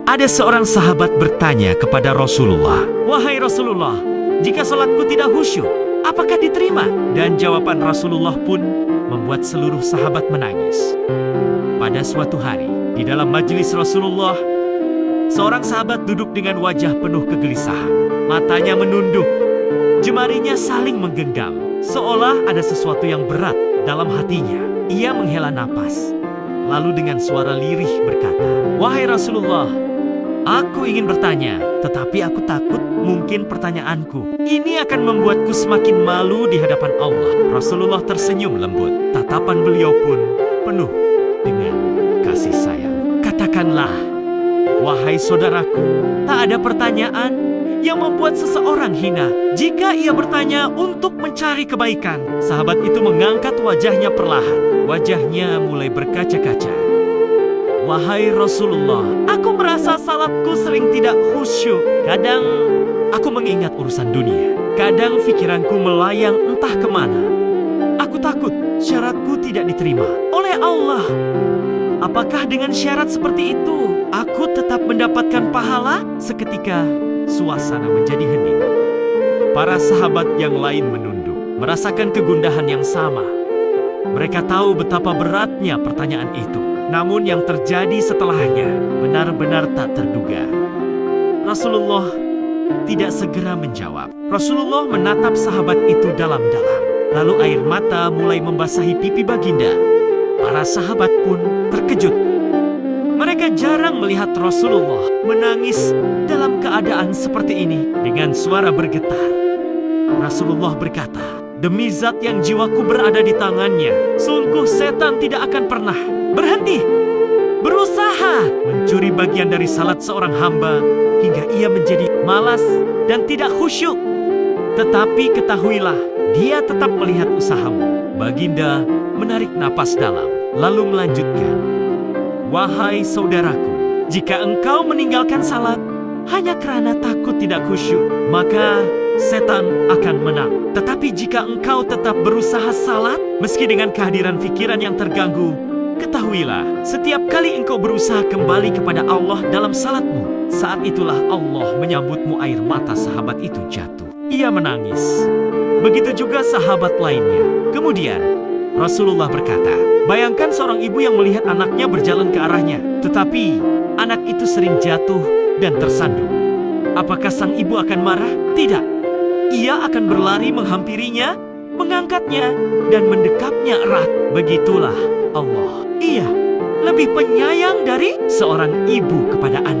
Ada seorang sahabat bertanya kepada Rasulullah, "Wahai Rasulullah, jika salatku tidak khusyuk, apakah diterima?" Dan jawaban Rasulullah pun membuat seluruh sahabat menangis. Pada suatu hari, di dalam majelis Rasulullah, seorang sahabat duduk dengan wajah penuh kegelisahan. Matanya menunduk, jemarinya saling menggenggam, seolah ada sesuatu yang berat dalam hatinya. Ia menghela napas, lalu dengan suara lirih berkata, "Wahai Rasulullah, aku ingin bertanya, tetapi aku takut mungkin pertanyaanku ini akan membuatku semakin malu di hadapan Allah." Rasulullah tersenyum lembut. Tatapan beliau pun penuh dengan kasih sayang. "Katakanlah, wahai saudaraku, tak ada pertanyaan yang membuat seseorang hina jika ia bertanya untuk mencari kebaikan." Sahabat itu mengangkat wajahnya perlahan. Wajahnya mulai berkaca-kaca. "Wahai Rasulullah, aku merasa salatku sering tidak khusyuk. Kadang aku mengingat urusan dunia. Kadang pikiranku melayang entah kemana. Aku takut syaratku tidak diterima oleh Allah. Apakah dengan syarat seperti itu aku tetap mendapatkan pahala?" Seketika suasana menjadi hening. Para sahabat yang lain menunduk, merasakan kegundahan yang sama. Mereka tahu betapa beratnya pertanyaan itu. Namun yang terjadi setelahnya benar-benar tak terduga. Rasulullah tidak segera menjawab. Rasulullah menatap sahabat itu dalam-dalam. Lalu air mata mulai membasahi pipi baginda. Para sahabat pun terkejut. Mereka jarang melihat Rasulullah menangis dalam keadaan seperti ini. Dengan suara bergetar, Rasulullah berkata, "Demi zat yang jiwaku berada di tangannya, sungguh setan tidak akan pernah berhenti berusaha mencuri bagian dari salat seorang hamba hingga ia menjadi malas dan tidak khusyuk. Tetapi ketahuilah, dia tetap melihat usahamu." Baginda menarik napas dalam, lalu melanjutkan, "Wahai saudaraku, jika engkau meninggalkan salat hanya karena takut tidak khusyuk, maka setan akan menang. Tetapi jika engkau tetap berusaha salat, meski dengan kehadiran pikiran yang terganggu, ketahuilah, setiap kali engkau berusaha kembali kepada Allah dalam salatmu, saat itulah Allah menyambutmu." Air mata sahabat itu jatuh. Ia menangis. Begitu juga sahabat lainnya. Kemudian Rasulullah berkata, "Bayangkan seorang ibu yang melihat anaknya berjalan ke arahnya, tetapi anak itu sering jatuh dan tersandung. Apakah sang ibu akan marah? Tidak. Ia akan berlari menghampirinya, mengangkatnya, dan mendekapnya erat. Begitulah Allah. Ia lebih penyayang dari seorang ibu kepada anak."